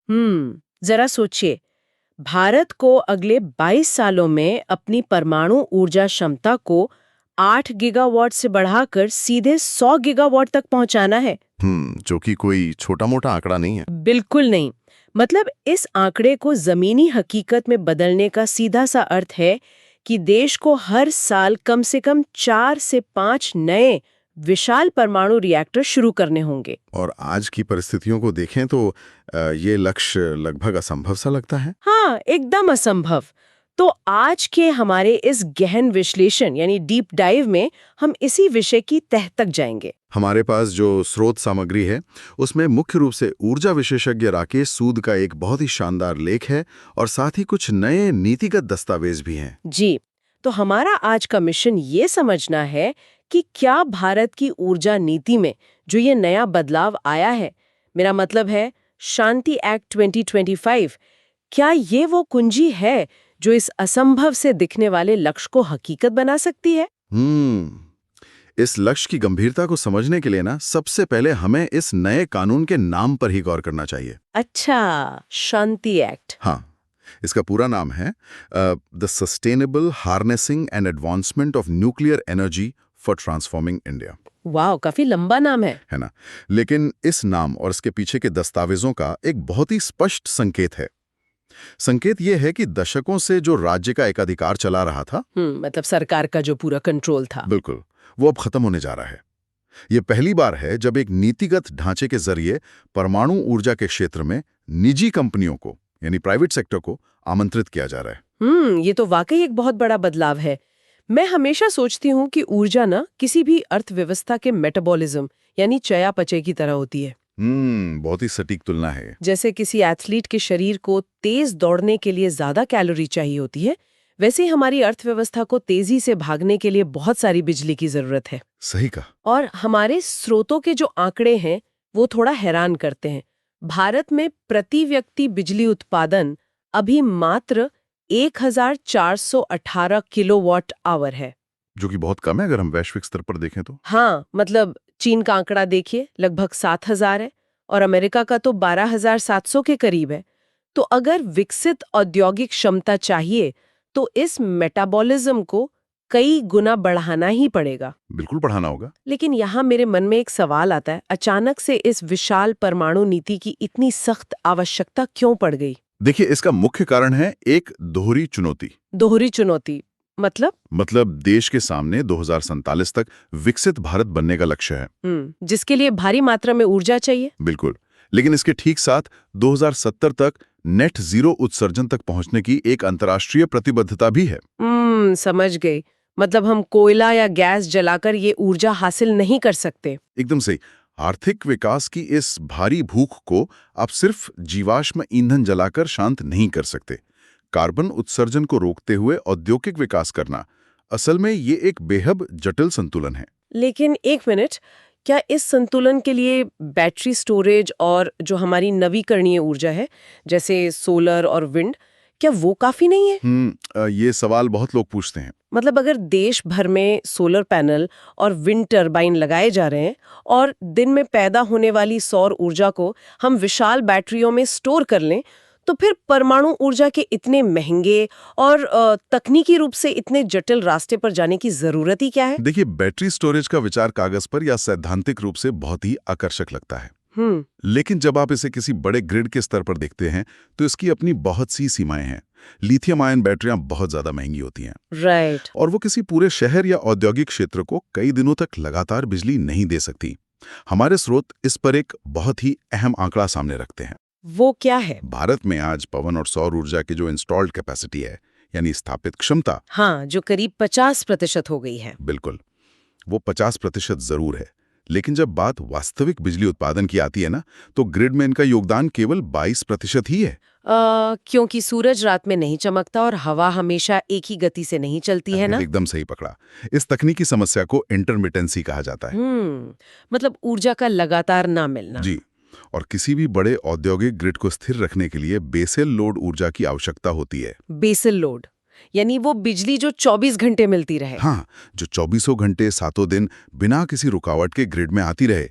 जरा सोचिए, भारत को अगले 22 सालों में अपनी परमाणु ऊर्जा क्षमता को 8 गीगावाट से बढ़ाकर सीधे 100 गीगावाट तक पहुंचाना है। जो कि कोई छोटा मोटा आंकड़ा नहीं है। बिल्कुल नहीं। मतलब इस आंकड़े को जमीनी हकीकत में बदलने का सीधा सा अर्थ है कि देश को हर साल कम से कम 4 से 5 नए विशाल परमाणु रिएक्टर शुरू करने होंगे। और आज की परिस्थितियों को देखें तो ये लक्ष्य लगभग असंभव सा लगता है। हाँ, एकदम असंभव। तो आज के हमारे इस गहन विश्लेषण यानी डीप डाइव में हम इसी विषय की तह तक जाएंगे। हमारे पास जो स्रोत सामग्री है उसमें मुख्य रूप से ऊर्जा विशेषज्ञ राकेश सूद का एक बहुत ही शानदार लेख है और साथ ही कुछ नए नीतिगत दस्तावेज भी हैं। जी, तो हमारा आज का मिशन ये समझना है कि क्या भारत की ऊर्जा नीति में जो ये नया बदलाव आया है, मेरा मतलब है शांति एक्ट 2025, क्या ये वो कुंजी है जो इस असंभव से दिखने वाले लक्ष्य को हकीकत बना सकती है? इस लक्ष्य की गंभीरता को समझने के लिए ना सबसे पहले हमें इस नए कानून के नाम पर ही गौर करना चाहिए। अच्छा, शांति एक्ट। हाँ, इसका पूरा नाम है the sustainable harnessing and advancement of nuclear energy for transforming India. वाह, काफी लंबा नाम है ना? लेकिन इस नाम और इसके पीछे के दस्तावेजों का एक बहुत ही स्पष्ट संकेत है। संकेत ये है कि दशकों से जो राज्य का एकाधिकार चला रहा था, मतलब सरकार का जो पूरा कंट्रोल था, बिल्कुल, वो अब खत्म होने जा रहा है। ये पहली बार है जब एक नीतिगत ढांचे के जरिए परमाणु ऊर्जा के क्षेत्र में निजी कंपनियों को यानी प्राइवेट सेक्टर को आमंत्रित किया जा रहा है। ये तो वाकई एक बहुत बड़ा बदलाव है। मैं हमेशा सोचती हूँ कि ऊर्जा ना किसी भी अर्थव्यवस्था के मेटाबॉलिज्म यानी चयापचय की तरह होती है। बहुत ही सटीक तुलना है। जैसे किसी एथलीट के शरीर को तेज दौड़ने के लिए ज्यादा कैलोरी चाहिए होती है, वैसे ही हमारी अर्थव्यवस्था को तेजी से भागने के लिए बहुत सारी बिजली की जरूरत है। सही कहा। और हमारे स्रोतों के जो आंकड़े हैं वो थोड़ा हैरान करते हैं। भारत में प्रति व्यक्ति बिजली उत्पादन अभी मात्र 1418 किलोवाट आवर है, जो कि बहुत कम है अगर हम वैश्विक स्तर पर देखें तो। हाँ, मतलब चीन का आंकड़ा देखिए, लगभग 7000 है और अमेरिका का तो 12700 के करीब है। तो अगर विकसित औद्योगिक क्षमता चाहिए तो इस मेटाबॉलिज्म को कई गुना बढ़ाना ही पड़ेगा। बिल्कुल बढ़ाना होगा। लेकिन यहाँ मेरे मन में एक सवाल आता है, अचानक से इस विशाल परमाणु नीति की इतनी सख्त आवश्यकता क्यों पड़ गई? देखिए, इसका मुख्य कारण है एक दोहरी चुनौती। दोहरी चुनौती मतलब देश के सामने 2047 तक विकसित भारत बनने का लक्ष्य है, जिसके लिए भारी मात्रा में ऊर्जा चाहिए। बिल्कुल, लेकिन इसके ठीक साथ 2070 तक नेट जीरो उत्सर्जन तक पहुंचने की एक अंतर्राष्ट्रीय प्रतिबद्धता भी है। समझ गई। मतलब हम कोयला या गैस जलाकर ये ऊर्जा हासिल नहीं कर सकते। एकदम सही। आर्थिक विकास की इस भारी भूख को आप सिर्फ जीवाश्म ईंधन जलाकर शांत नहीं कर सकते। कार्बन उत्सर्जन को रोकते हुए औद्योगिक विकास करना असल में ये एक बेहद जटिल संतुलन है। लेकिन एक मिनट, क्या इस संतुलन के लिए बैटरी स्टोरेज और जो हमारी नवीकरणीय ऊर्जा है जैसे सोलर और विंड, क्या वो काफी नहीं है? ये सवाल बहुत लोग पूछते हैं। मतलब अगर देश भर में सोलर पैनल और विंड टरबाइन लगाए जा रहे हैं और दिन में पैदा होने वाली सौर ऊर्जा को हम विशाल बैटरियों में स्टोर कर लें, तो फिर परमाणु ऊर्जा के इतने महंगे और तकनीकी रूप से इतने जटिल रास्ते पर जाने की जरूरत ही क्या है? देखिए, बैटरी स्टोरेज का विचार कागज पर या सैद्धांतिक रूप से बहुत ही आकर्षक लगता है, लेकिन जब आप इसे किसी बड़े ग्रिड के स्तर पर देखते हैं तो इसकी अपनी बहुत सी सीमाएं हैं। लिथियम आयन बैटरियां बहुत ज्यादा महंगी होती हैं, राइट, और वो किसी पूरे शहर या औद्योगिक क्षेत्र को कई दिनों तक लगातार बिजली नहीं दे सकती। हमारे स्रोत इस पर एक बहुत ही अहम आंकड़ा सामने रखते हैं। वो क्या है? भारत में आज पवन और सौर ऊर्जा की जो इंस्टॉल्ड कैपेसिटी है यानी स्थापित क्षमता, हाँ, जो करीब 50% हो गई है। बिल्कुल, वो 50% जरूर है, लेकिन जब बात वास्तविक बिजली उत्पादन की आती है ना, तो ग्रिड में इनका योगदान केवल 22% ही है। क्योंकि सूरज रात में नहीं चमकता और हवा हमेशा एक ही गति से नहीं चलती है ना? एकदम सही पकड़ा। इस तकनीकी समस्या को इंटरमिटेंसी कहा जाता है। मतलब ऊर्जा का लगातार ना मिलना। जी, और किसी भी बड़े औद्योगिक ग्रिड को स्थिर रखने के लिए बेसल लोड ऊर्जा की आवश्यकता होती है। बेसल लोड यानी वो बिजली जो 24 घंटे मिलती रहे। हाँ, जो 24 घंटे 7 दिन बिना किसी रुकावट के ग्रिड में आती रहे।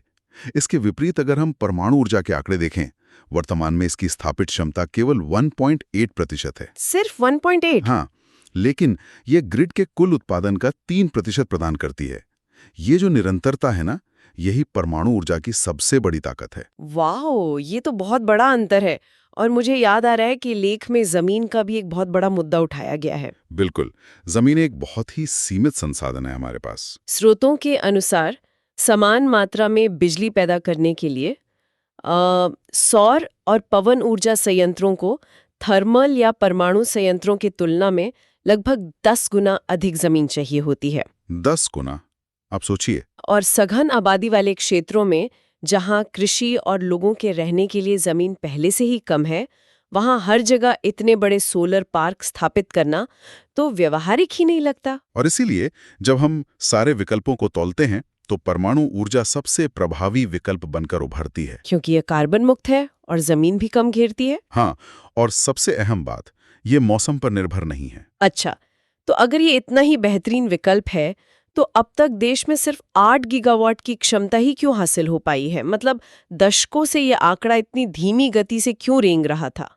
इसके विपरीत अगर हम परमाणु ऊर्जा के आंकड़े देखें वर्तमान में इसकी स्थापित क्षमता केवल 1.8% है। सिर्फ 1.8? हाँ, लेकिन ये ग्रिड के कुल उत्पादन का 3% प्रदान करती है। ये जो निरंतरता है ना, यही परमाणु ऊर्जा की सबसे बड़ी ताकत है। वाओ, ये तो बहुत बड़ा अंतर है। और मुझे याद आ रहा है कि लेख में जमीन का भी एक बहुत बड़ा मुद्दा उठाया गया है। बिल्कुल, जमीन एक बहुत ही सीमित संसाधन है हमारे पास। स्रोतों के अनुसार समान मात्रा में बिजली पैदा करने के लिए सौर और पवन ऊर्जा संयंत्रों को थर्मल या परमाणु संयंत्रों की तुलना में लगभग 10 गुना अधिक जमीन चाहिए होती है। 10 गुना? आप सोचिए। और सघन आबादी वाले क्षेत्रों में, जहां कृषि और लोगों के रहने के लिए जमीन पहले से ही कम है, वहां हर जगह इतने बड़े सोलर पार्क स्थापित करना तो व्यवहारिक ही नहीं लगता। और इसीलिए जब हम सारे विकल्पों को तौलते हैं तो परमाणु ऊर्जा सबसे प्रभावी विकल्प बनकर उभरती है। क्योंकि ये कार्बन मुक्त है और जमीन भी कम घेरती है। हाँ, और सबसे अहम बात, ये मौसम पर निर्भर नहीं है। अच्छा, तो अगर ये इतना ही बेहतरीन विकल्प है, तो अब तक देश में सिर्फ 8 गीगावाट की क्षमता ही क्यों हासिल हो पाई है? मतलब दशकों से ये आंकड़ा इतनी धीमी गति से क्यों रेंग रहा था?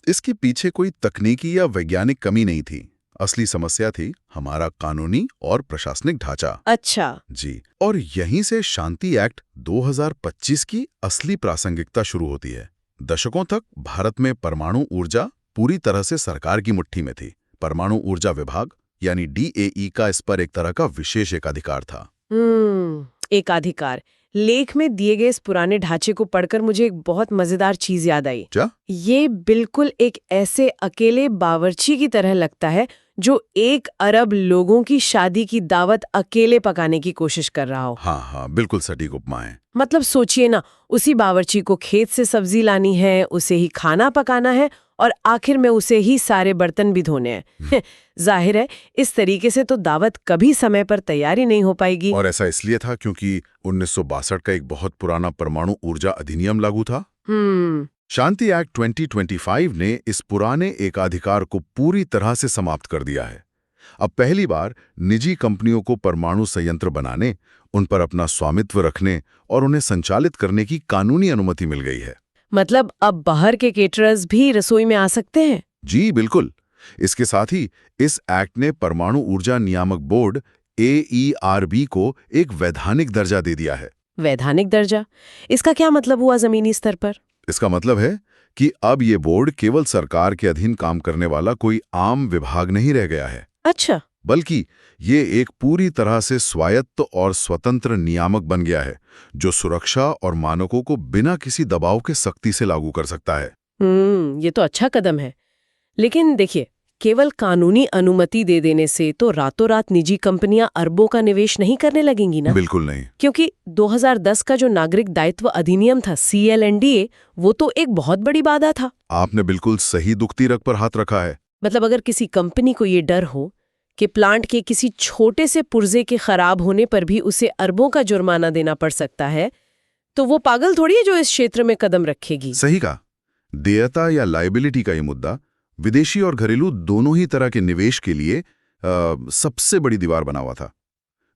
इसके पीछे कोई तकनीकी या वैज्ञानिक कमी नहीं थी। असली समस्या थी हमारा कानूनी और प्रशासनिक ढांचा। अच्छा जी, और यहीं से शांति एक्ट 2025 की असली प्रासंगिकता शुरू होती है। दशकों तक भारत में परमाणु ऊर्जा पूरी तरह से सरकार की मुट्ठी में थी। परमाणु ऊर्जा विभाग यानी DAE का इस पर एक तरह का विशेष एकाधिकार था। एकाधिकार। लेख में दिए गए इस पुराने ढांचे को पढ़कर मुझे एक बहुत मजेदार चीज याद आई। क्या? ये बिल्कुल एक ऐसे अकेले बावर्ची की तरह लगता है जो 1 अरब लोगों की शादी की दावत अकेले पकाने की कोशिश कर रहा हो। हाँ, बिल्कुल सटीक उपमा है। मतलब सोचिए ना, उसी बावर्ची को खेत से सब्जी लानी है, उसे ही खाना पकाना है और आखिर में उसे ही सारे बर्तन भी धोने हैं। जाहिर है इस तरीके से तो दावत कभी समय पर तैयारी नहीं हो पाएगी। और ऐसा इसलिए था क्योंकि 1962 का एक बहुत पुराना परमाणु ऊर्जा अधिनियम लागू था। शांति एक्ट 2025 ने इस पुराने एकाधिकार को पूरी तरह से समाप्त कर दिया है। अब पहली बार निजी कंपनियों को परमाणु संयंत्र बनाने, उन पर अपना स्वामित्व रखने और उन्हें संचालित करने की कानूनी अनुमति मिल गई है। मतलब अब बाहर के केटरर्स भी रसोई में आ सकते हैं? जी बिल्कुल। इसके साथ ही इस एक्ट ने परमाणु ऊर्जा नियामक बोर्ड AERB को एक वैधानिक दर्जा दे दिया है। वैधानिक दर्जा? इसका क्या मतलब हुआ जमीनी स्तर पर? इसका मतलब है कि अब ये बोर्ड केवल सरकार के अधीन काम करने वाला कोई आम विभाग नहीं रह गया है। अच्छा। बल्कि ये एक पूरी तरह से स्वायत्त और स्वतंत्र नियामक बन गया है, जो सुरक्षा और मानकों को बिना किसी दबाव के सख्ती से लागू कर सकता है। ये तो अच्छा कदम है। लेकिन देखिए, केवल कानूनी अनुमति दे देने से तो रातों रात निजी कंपनियां अरबों का निवेश नहीं करने लगेंगी ना? बिल्कुल नहीं। क्योंकि 2010 का जो नागरिक दायित्व अधिनियम था CLNDA, वो तो एक बहुत बड़ी बाधा था। आपने बिल्कुल सही दुखती रग पर हाथ रखा है। मतलब अगर किसी कंपनी को ये डर हो कि प्लांट के किसी छोटे से पुर्जे के खराब होने पर भी उसे अरबों का जुर्माना देना पड़ सकता है, तो वो पागल थोड़ी है जो इस क्षेत्र में कदम रखेगी। सही कहा। देयता या लायबिलिटी का ये मुद्दा विदेशी और घरेलू दोनों ही तरह के निवेश के लिए सबसे बड़ी दीवार बना हुआ था।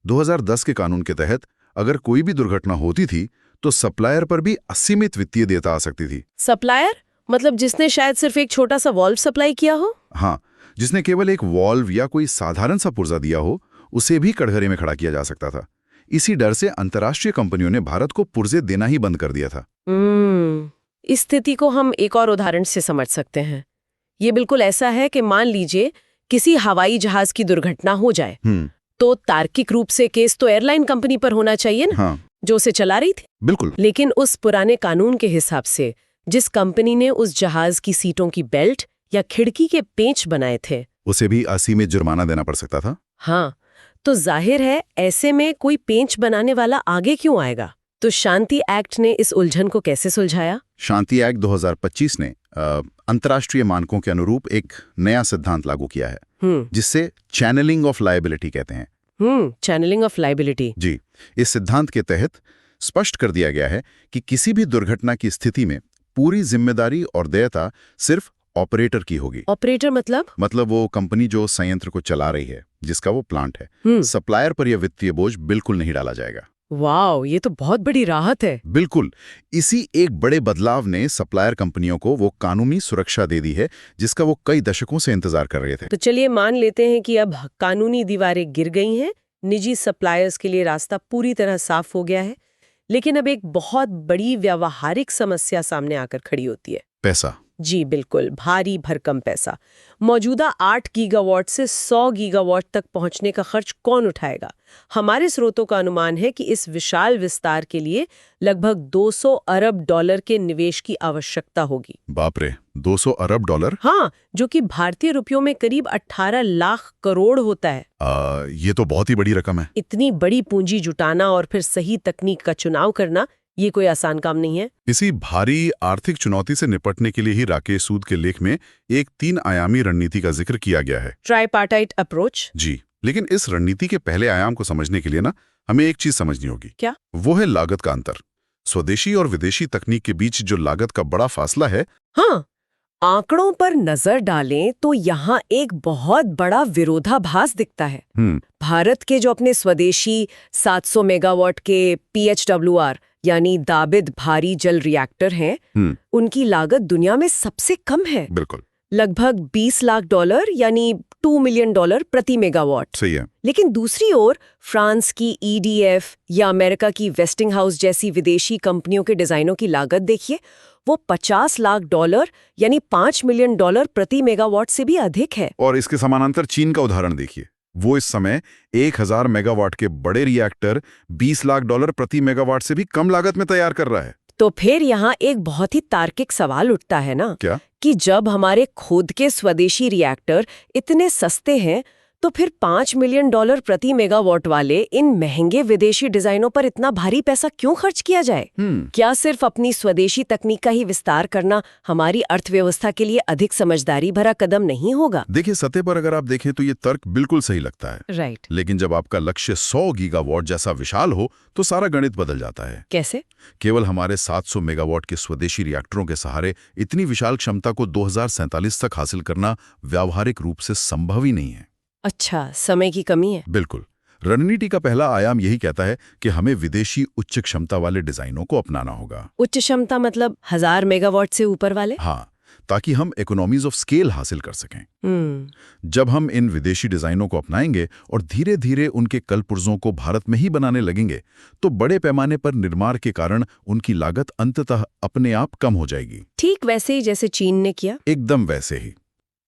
2010 के कानून के तहत अगर कोई भी दुर्घटना होती थी तो सप्लायर पर भी असीमित वित्तीय देयता आ सकती थी। सप्लायर मतलब जिसने शायद सिर्फ एक छोटा सा वॉल्व सप्लाई किया हो? हाँ, जिसने केवल एक वॉल्व या कोई साधारण सा पुर्जा दिया हो, उसे भी कटघरे में खड़ा किया जा सकता था। इसी डर से अंतर्राष्ट्रीय कंपनियों ने भारत को पुर्जे देना ही बंद कर दिया था। इस स्थिति को हम एक और उदाहरण से समझ सकते हैं। ये बिल्कुल ऐसा है कि मान लीजिए किसी हवाई जहाज की दुर्घटना हो जाए, तो तार्किक रूप से केस तो एयरलाइन कंपनी पर होना चाहिए ना? हाँ। जो उसे चला रही थी। बिल्कुल। लेकिन उस पुराने कानून के हिसाब से जिस कंपनी ने उस जहाज की सीटों की बेल्ट या खिड़की के पेंच बनाए थे, उसे भी असीमित जुर्माना देना पड़ सकता था। हाँ, तो जाहिर है ऐसे में कोई पेंच बनाने वाला आगे क्यों आएगा? तो शांति एक्ट ने इस उलझन को कैसे सुलझाया? शांति एक्ट 2025 ने अंतर्राष्ट्रीय मानकों के अनुरूप एक नया सिद्धांत लागू किया है, जिससे चैनलिंग ऑफ लायबिलिटी कहते हैं। Channelling of liability. जी, इस सिद्धांत के तहत स्पष्ट कर दिया गया है कि किसी भी दुर्घटना की स्थिति में पूरी जिम्मेदारी और देयता सिर्फ ऑपरेटर की होगी। ऑपरेटर मतलब वो कंपनी जो संयंत्र को चला रही है, जिसका वो प्लांट है। सप्लायर पर यह वित्तीय बोझ बिल्कुल नहीं डाला जाएगा। वाओ, ये तो बहुत बड़ी राहत है। बिल्कुल। इसी एक बड़े बदलाव ने सप्लायर कंपनियों को वो कानूनी सुरक्षा दे दी है जिसका वो कई दशकों से इंतजार कर रहे थे। तो चलिए मान लेते हैं कि अब कानूनी दीवारें गिर गई हैं, निजी सप्लायर्स के लिए रास्ता पूरी तरह साफ हो गया है। लेकिन अब एक बहुत बड़ी व्यावहारिक समस्या सामने आकर खड़ी होती है। पैसा। जी बिल्कुल, भारी भरकम पैसा। मौजूदा 8 गीगावाट से 100 गीगावाट तक पहुंचने का खर्च कौन उठाएगा? हमारे स्रोतों का अनुमान है कि इस विशाल विस्तार के लिए लगभग 200 अरब डॉलर के निवेश की आवश्यकता होगी। बाप रे, 200 अरब डॉलर? हाँ, जो कि भारतीय रुपयों में करीब 18 लाख करोड़ होता है। ये तो बहुत ही बड़ी रकम है। इतनी बड़ी पूंजी जुटाना और फिर सही तकनीक का चुनाव करना, ये कोई आसान काम नहीं है। इसी भारी आर्थिक चुनौती से निपटने के लिए ही राकेश सूद के लेख में एक 3 आयामी रणनीति का जिक्र किया गया है। Tripartite approach. जी, लेकिन इस रणनीति के पहले आयाम को समझने के लिए ना हमें एक चीज समझनी होगी। क्या? वो है लागत का अंतर। स्वदेशी और विदेशी तकनीक के बीच जो लागत का बड़ा फासला है। हाँ, आंकड़ों पर नजर डालें तो यहाँ एक बहुत बड़ा विरोधाभास दिखता है। भारत के जो अपने स्वदेशी 700 मेगावाट के PHWR यानी दाबिद भारी जल रिएक्टर हैं, उनकी लागत दुनिया में सबसे कम है। बिल्कुल। लगभग 20 लाख डॉलर यानी $2 मिलियन प्रति मेगावाट। सही है। लेकिन दूसरी ओर फ्रांस की EDF या अमेरिका की वेस्टिंगहाउस जैसी विदेशी कंपनियों के डिजाइनों की लागत देखिए, वो 50 लाख डॉलर यानी $5 मिलियन प्रति मेगावाट से भी अधिक है। और इसके समानांतर चीन का उदाहरण देखिए। वो इस समय 1000 मेगावाट के बड़े रिएक्टर 20 लाख डॉलर प्रति मेगावाट से भी कम लागत में तैयार कर रहा है। तो फिर यहाँ एक बहुत ही तार्किक सवाल उठता है ना, क्या? कि जब हमारे खुद के स्वदेशी रिएक्टर इतने सस्ते हैं, तो फिर $5 मिलियन प्रति मेगावाट वाले इन महंगे विदेशी डिजाइनों पर इतना भारी पैसा क्यों खर्च किया जाए? क्या सिर्फ अपनी स्वदेशी तकनीक का ही विस्तार करना हमारी अर्थव्यवस्था के लिए अधिक समझदारी भरा कदम नहीं होगा? देखिए, सतह पर अगर आप देखें तो ये तर्क बिल्कुल सही लगता है। राइट। लेकिन जब आपका लक्ष्य 100 गीगावाट जैसा विशाल हो तो सारा गणित बदल जाता है। कैसे? केवल हमारे 700 मेगावाट के स्वदेशी रिएक्टरों के सहारे इतनी विशाल क्षमता को 2047 तक हासिल करना व्यावहारिक रूप से संभव ही नहीं है। अच्छा, समय की कमी है। बिल्कुल। रणनीति का पहला आयाम यही कहता है कि हमें विदेशी उच्च क्षमता वाले डिजाइनों को अपनाना होगा। उच्च क्षमता मतलब 1000 मेगावाट से ऊपर वाले? हाँ, ताकि हम इकोनॉमीज ऑफ स्केल हासिल कर सकें। जब हम इन विदेशी डिजाइनों को अपनाएंगे और धीरे धीरे उनके कलपुर्जों को भारत में ही बनाने लगेंगे, तो बड़े पैमाने पर निर्माण के कारण उनकी लागत अंततः अपने आप कम हो जाएगी। ठीक वैसे ही जैसे चीन ने किया। एकदम वैसे ही।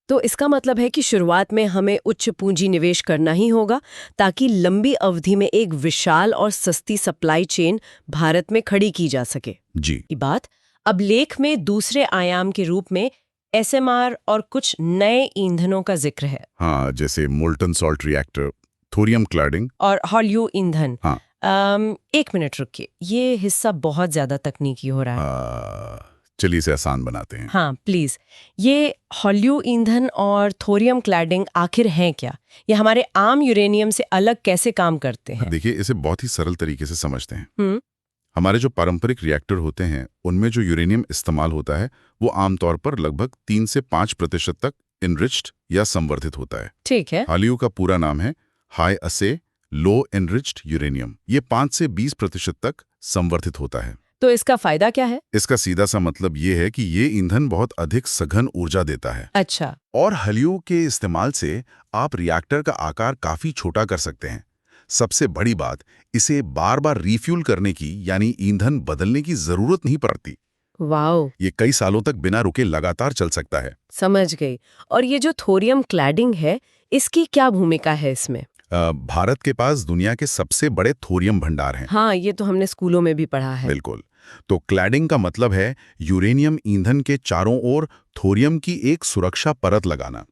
तो इसका मतलब है कि शुरुआत में हमें उच्च पूंजी निवेश करना ही होगा ताकि लंबी अवधि में एक विशाल और सस्ती सप्लाई चेन भारत में खड़ी की जा सके। जी। ये बात अब लेख में दूसरे आयाम के रूप में SMR और कुछ नए ईंधनों का जिक्र है। हाँ, जैसे molten salt reactor, thorium cladding और हॉल्यू ईंधन। हाँ। 1 मिनट रुकिए, ये हिस्सा बहुत ज्यादा तकनीकी हो रहा है। चलिए इसे आसान बनाते हैं। हाँ प्लीज। ये हॉल्यू ईंधन और थोरियम क्लैडिंग आखिर हैं क्या? ये हमारे आम यूरेनियम से अलग कैसे काम करते हैं? देखिए, इसे बहुत ही सरल तरीके से समझते हैं। हमारे जो पारंपरिक रिएक्टर होते हैं उनमें जो यूरेनियम इस्तेमाल होता है वो आमतौर पर लगभग 3 से 5% तक इनरिच्ड या संवर्धित होता है। ठीक है। हालियू का पूरा नाम है हाई असे लो एनरिच्ड यूरेनियम। ये 5 से 20% तक संवर्धित होता है। तो इसका फायदा क्या है? इसका सीधा सा मतलब ये है कि ये ईंधन बहुत अधिक सघन ऊर्जा देता है। अच्छा। और हालियू के इस्तेमाल से आप रिएक्टर का आकार काफी छोटा कर सकते हैं। सबसे बड़ी बात, इसे बार बार रिफ्यूल करने की यानी ईंधन बदलने की जरूरत नहीं पड़ती। वाओ। ये कई सालों तक बिना रुके लगातार चल सकता है। समझ गई। और ये जो थोरियम क्लैडिंग है, इसकी क्या भूमिका है इसमें? भारत के पास दुनिया के सबसे बड़े थोरियम भंडार हैं। हाँ, ये तो हमने स्कूलों में भी पढ़ा है। बिल्कुल। तो क्लैडिंग का मतलब है यूरेनियम ईंधन के चारों ओर थोरियम की एक सुरक्षा परत लगाना।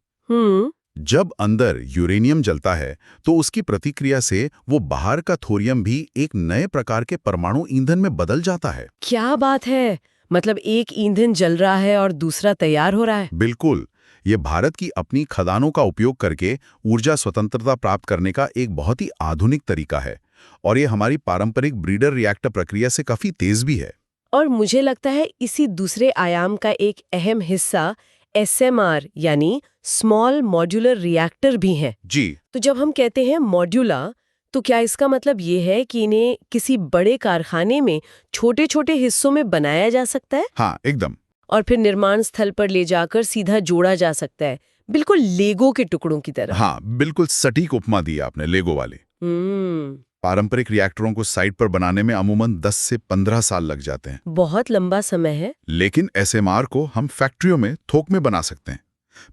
जब अंदर यूरेनियम जलता है तो उसकी प्रतिक्रिया से वो बाहर का थोरियम भी एक नए प्रकार के परमाणु ईंधन में बदल जाता है। क्या बात है! मतलब एक ईंधन जल रहा है और दूसरा तैयार हो रहा है। बिल्कुल। ये भारत की अपनी खदानों का उपयोग करके ऊर्जा स्वतंत्रता प्राप्त करने का एक बहुत ही आधुनिक तरीका है और ये हमारी पारंपरिक ब्रीडर रिएक्टर प्रक्रिया से काफी तेज भी है। और मुझे लगता है इसी दूसरे आयाम का एक अहम हिस्सा SMR यानी स्मॉल मॉड्यूलर रिएक्टर भी है। जी। तो जब हम कहते हैं मॉड्यूलर, तो क्या इसका मतलब ये है कि इन्हें किसी बड़े कारखाने में छोटे छोटे हिस्सों में बनाया जा सकता है हाँ, एकदम। और फिर निर्माण स्थल पर ले जाकर सीधा जोड़ा जा सकता है, बिल्कुल लेगो के टुकड़ों की तरह। हाँ, बिल्कुल सटीक उपमा दी आपने, लेगो वाली। हम्म। पारंपरिक रिएक्टरों को साइट पर बनाने में अमूमन 10 से 15 साल लग जाते हैं। बहुत लंबा समय है। लेकिन एसएमआर को हम फैक्ट्रियों में थोक में बना सकते हैं,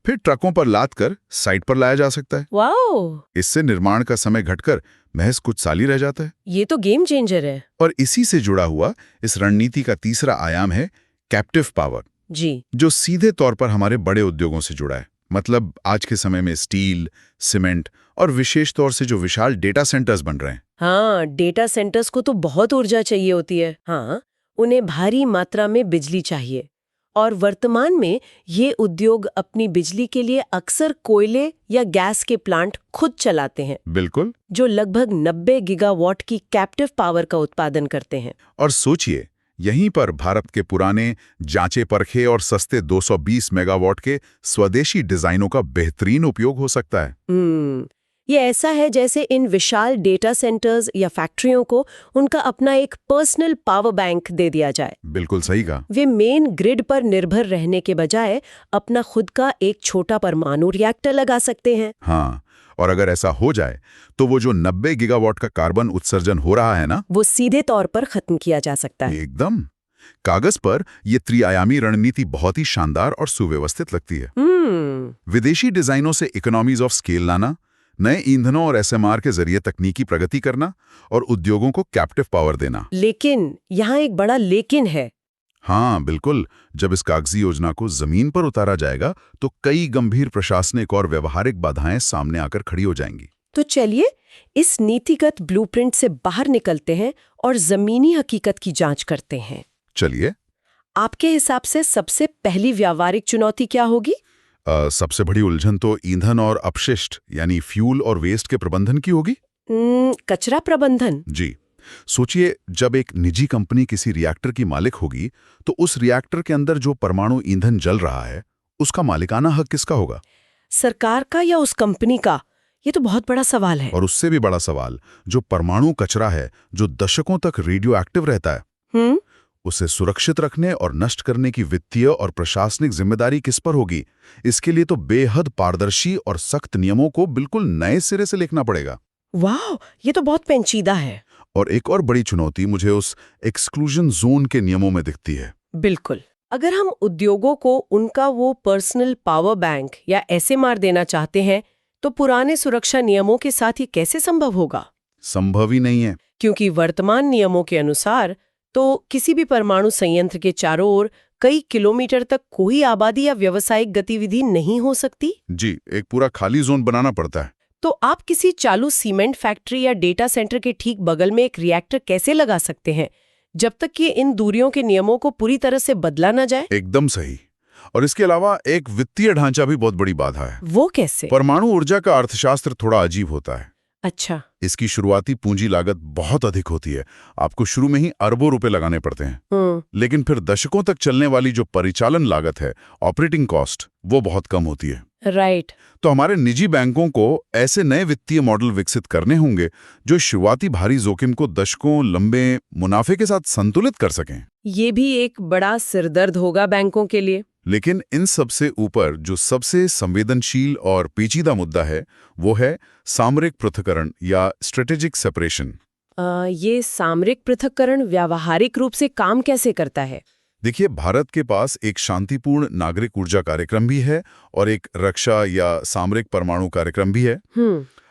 फिर ट्रकों पर लाद कर साइट पर लाया जा सकता है। वाओ, इससे निर्माण का समय घटकर महज कुछ साल ही रह जाता है। ये तो गेम चेंजर है। और इसी से जुड़ा हुआ इस रणनीति का तीसरा आयाम है कैप्टिव पावर, जी। जो सीधे तौर पर हमारे बड़े उद्योगों से जुड़ा है। मतलब आज के समय में स्टील, सीमेंट और विशेष तौर से जो विशाल डेटा सेंटर्स बन रहे हैं। हाँ, डेटा सेंटर्स को तो बहुत ऊर्जा चाहिए होती है। हाँ, उन्हें भारी मात्रा में बिजली चाहिए और वर्तमान में ये उद्योग अपनी बिजली के लिए अक्सर कोयले या गैस के प्लांट खुद चलाते हैं, बिल्कुल। जो लगभग 90 गीगावाट की कैप्टिव पावर का उत्पादन करते हैं। और सोचिए, यहीं पर भारत के पुराने जांचे परखे और सस्ते 220 मेगावाट के स्वदेशी डिजाइनों का बेहतरीन उपयोग हो सकता है। ये ऐसा है जैसे इन विशाल डेटा सेंटर्स या फैक्ट्रियों को उनका अपना एक पर्सनल पावर बैंक दे दिया जाए। बिल्कुल सही कहा। वे मेन ग्रिड पर निर्भर रहने के बजाय अपना खुद का एक छोटा परमाणु रिएक्टर लगा सकते हैं। हाँ, और अगर ऐसा हो जाए तो वो जो 90 गीगावाट का कार्बन उत्सर्जन हो रहा है ना, वो सीधे तौर पर खत्म किया जा सकता है। एकदम। कागज पर ये त्रिआयामी रणनीति बहुत ही शानदार और सुव्यवस्थित लगती है। विदेशी डिजाइनों से इकोनॉमीज ऑफ स्केल लाना, नए ईंधनों और एसएमआर के जरिए तकनीकी प्रगति करना और उद्योगों को कैप्टिव पावर देना। लेकिन यहाँ एक बड़ा लेकिन है। हाँ बिल्कुल, जब इस कागजी योजना को जमीन पर उतारा जाएगा तो कई गंभीर प्रशासनिक और व्यवहारिक बाधाएं सामने आकर खड़ी हो जाएंगी। तो चलिए इस नीतिगत ब्लूप्रिंट से बाहर निकलते हैं और जमीनी हकीकत की जांच करते हैं। चलिए। आपके हिसाब से सबसे पहली व्यावहारिक चुनौती क्या होगी? सबसे बड़ी उलझन तो ईंधन और अपशिष्ट यानी फ्यूल और वेस्ट के प्रबंधन की होगी। कचरा प्रबंधन। जी, सोचिए, जब एक निजी कंपनी किसी रिएक्टर की मालिक होगी तो उस रिएक्टर के अंदर जो परमाणु ईंधन जल रहा है उसका मालिकाना हक किसका होगा? सरकार का या उस कंपनी का? ये तो बहुत बड़ा सवाल है। और उससे भी बड़ा सवाल, जो परमाणु कचरा है जो दशकों तक रेडियो एक्टिव रहता है, उसे सुरक्षित रखने और नष्ट करने की वित्तीय और प्रशासनिक जिम्मेदारी किस पर होगी? इसके लिए तो बेहद पारदर्शी और सख्त नियमों को बिल्कुल नए सिरे से लिखना पड़ेगा। वाह, ये तो बहुत पेचीदा है। और एक और बड़ी चुनौती मुझे उस एक्सक्लूजन जोन के नियमों में दिखती है। बिल्कुल। अगर हम उद्योगों को उनका वो पर्सनल पावर बैंक या एसएमआर देना चाहते हैं तो पुराने सुरक्षा नियमों के साथ ये कैसे संभव होगा? संभव ही नहीं है, क्योंकि वर्तमान नियमों के अनुसार तो किसी भी परमाणु संयंत्र के चारों ओर कई किलोमीटर तक कोई आबादी या व्यावसायिक गतिविधि नहीं हो सकती। जी, एक पूरा खाली जोन बनाना पड़ता है। तो आप किसी चालू सीमेंट फैक्ट्री या डेटा सेंटर के ठीक बगल में एक रिएक्टर कैसे लगा सकते हैं जब तक कि इन दूरियों के नियमों को पूरी तरह से बदला ना जाए? एकदम सही। और इसके अलावा एक वित्तीय ढांचा भी बहुत बड़ी बाधा है। वो कैसे? परमाणु ऊर्जा का अर्थशास्त्र थोड़ा अजीब होता है। अच्छा। इसकी शुरुआती पूंजी लागत बहुत अधिक होती है। आपको शुरू में ही अरबों रुपए लगाने पड़ते हैं। लेकिन फिर दशकों तक चलने वाली जो परिचालन लागत है, ऑपरेटिंग कॉस्ट, वो बहुत कम होती है। राइट। तो हमारे निजी बैंकों को ऐसे नए वित्तीय मॉडल विकसित करने होंगे जो शुरुआती भारी जोखिम को दशकों लंबे मुनाफे के साथ संतुलित कर सकें। ये भी एक बड़ा सिरदर्द होगा बैंकों के लिए। लेकिन इन सबसे ऊपर जो सबसे संवेदनशील और पेचीदा मुद्दा है वो है सामरिक पृथक्करण या स्ट्रेटेजिक सेपरेशन। ये सामरिक पृथक्करण व्यावहारिक रूप से काम कैसे करता है? देखिए, भारत के पास एक शांतिपूर्ण नागरिक ऊर्जा कार्यक्रम भी है और एक रक्षा या सामरिक परमाणु कार्यक्रम भी है।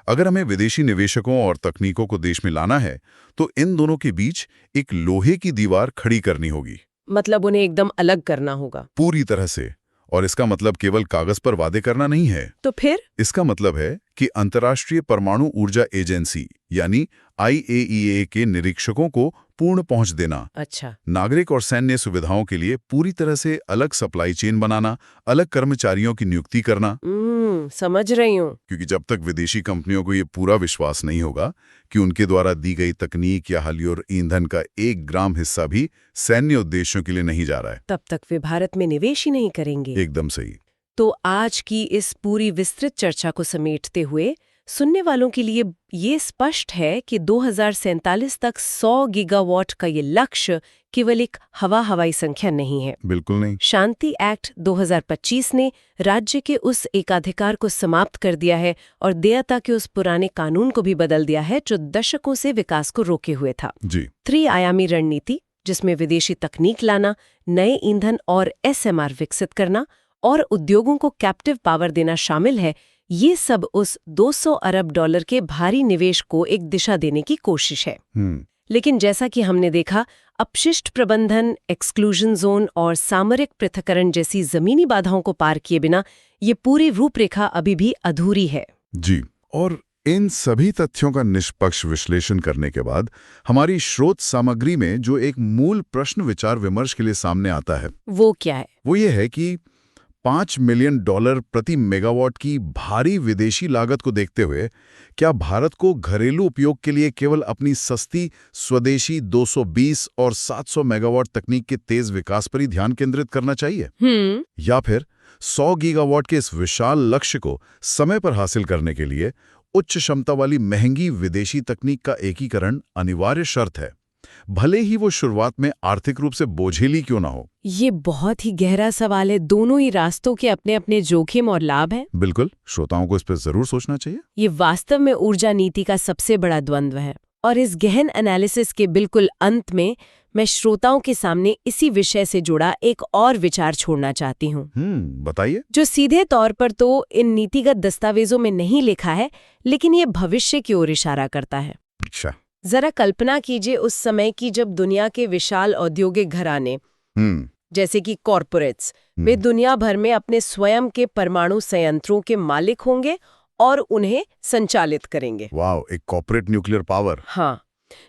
अगर हमें विदेशी निवेशकों और तकनीकों को देश में लाना है तो इन दोनों के बीच एक लोहे की दीवार खड़ी करनी होगी। मतलब उन्हें एकदम अलग करना होगा? पूरी तरह से। और इसका मतलब केवल कागज पर वादे करना नहीं है। तो फिर? इसका मतलब है कि अंतर्राष्ट्रीय परमाणु ऊर्जा एजेंसी यानी IAEA के निरीक्षकों को पूर्ण पहुंच देना। अच्छा। नागरिक और सैन्य सुविधाओं के लिए पूरी तरह से अलग सप्लाई चेन बनाना, अलग कर्मचारियों की नियुक्ति करना। समझ रही हूँ। क्योंकि जब तक विदेशी कंपनियों को ये पूरा विश्वास नहीं होगा कि उनके द्वारा दी गई तकनीक या हालियों ईंधन का 1 ग्राम हिस्सा भी सैन्य उद्देश्यों के लिए नहीं जा रहा है, तब तक वे भारत में निवेश ही नहीं करेंगे। एकदम सही। तो आज की इस पूरी विस्तृत चर्चा को समेटते हुए सुनने वालों के लिए ये स्पष्ट है कि 2047 तक 100 गीगावाट का ये लक्ष्य केवल एक हवाई संख्या नहीं है। बिल्कुल नहीं। शांति एक्ट 2025 ने राज्य के उस एकाधिकार को समाप्त कर दिया है और देयता के उस पुराने कानून को भी बदल दिया है जो दशकों से विकास को रोके हुए था। जी। त्रिआयामी रणनीति, जिसमें विदेशी तकनीक लाना, नए ईंधन और SMR विकसित करना और उद्योगों को कैप्टिव पावर देना शामिल है, ये सब उस $200 अरब के भारी निवेश को एक दिशा देने की कोशिश है। लेकिन जैसा कि हमने देखा, अपशिष्ट प्रबंधन, एक्सक्लूजन जोन और सामरिक पृथक्करण जैसी जमीनी बाधाओं को पार किए बिना ये पूरी रूपरेखा अभी भी अधूरी है। जी। और इन सभी तथ्यों का निष्पक्ष विश्लेषण करने के बाद हमारी स्रोत सामग्री में जो एक मूल प्रश्न विचार विमर्श के लिए सामने आता है, वो क्या है? वो ये है कि $5 मिलियन प्रति मेगावाट की भारी विदेशी लागत को देखते हुए क्या भारत को घरेलू उपयोग के लिए केवल अपनी सस्ती स्वदेशी 220 और 700 मेगावाट तकनीक के तेज विकास पर ही ध्यान केंद्रित करना चाहिए, या फिर 100 गीगावाट के इस विशाल लक्ष्य को समय पर हासिल करने के लिए उच्च क्षमता वाली महंगी विदेशी तकनीक का एकीकरण अनिवार्य शर्त है, भले ही वो शुरुआत में आर्थिक रूप से बोझिली क्यों ना हो? ये बहुत ही गहरा सवाल है। दोनों ही रास्तों के अपने अपने जोखिम और लाभ हैं। बिल्कुल, श्रोताओं को इस पर जरूर सोचना चाहिए। ये वास्तव में ऊर्जा नीति का सबसे बड़ा द्वंद्व है और इस गहन एनालिसिस के बिल्कुल अंत में मैं श्रोताओं के सामने इसी विषय से जुड़ा एक और विचार छोड़ना चाहती हूँ। बताइए। जो सीधे तौर पर तो इन नीतिगत दस्तावेजों में नहीं लिखा है, लेकिन ये भविष्य की ओर इशारा करता है। अच्छा। जरा कल्पना कीजिए उस समय की जब दुनिया के विशाल औद्योगिक घराने जैसे कि कॉरपोरेट्स, वे दुनिया भर में अपने स्वयं के परमाणु संयंत्रों के मालिक होंगे और उन्हें संचालित करेंगे। वाह, एक कॉर्पोरेट न्यूक्लियर पावर। हाँ,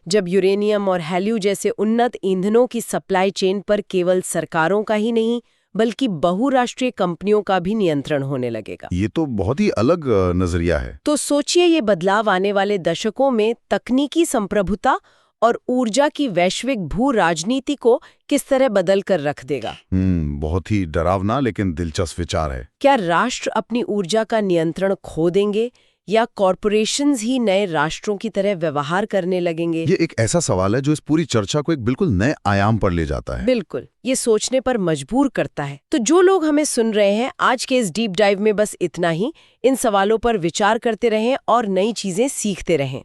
जब यूरेनियम और हेलियम जैसे उन्नत ईंधनों की सप्लाई चेन पर केवल सरकारों का ही नहीं बल्कि बहुराष्ट्रीय कंपनियों का भी नियंत्रण होने लगेगा। ये तो बहुत ही अलग नजरिया है। तो सोचिए, ये बदलाव आने वाले दशकों में तकनीकी संप्रभुता और ऊर्जा की वैश्विक भू राजनीति को किस तरह बदल कर रख देगा। बहुत ही डरावना लेकिन दिलचस्प विचार है। क्या राष्ट्र अपनी ऊर्जा का नियंत्रण खो देंगे या कॉरपोरेशंस ही नए राष्ट्रों की तरह व्यवहार करने लगेंगे? ये एक ऐसा सवाल है जो इस पूरी चर्चा को एक बिल्कुल नए आयाम पर ले जाता है। बिल्कुल, ये सोचने पर मजबूर करता है। तो जो लोग हमें सुन रहे हैं, आज के इस डीप डाइव में बस इतना ही। इन सवालों पर विचार करते रहें और नई चीजें सीखते रहें।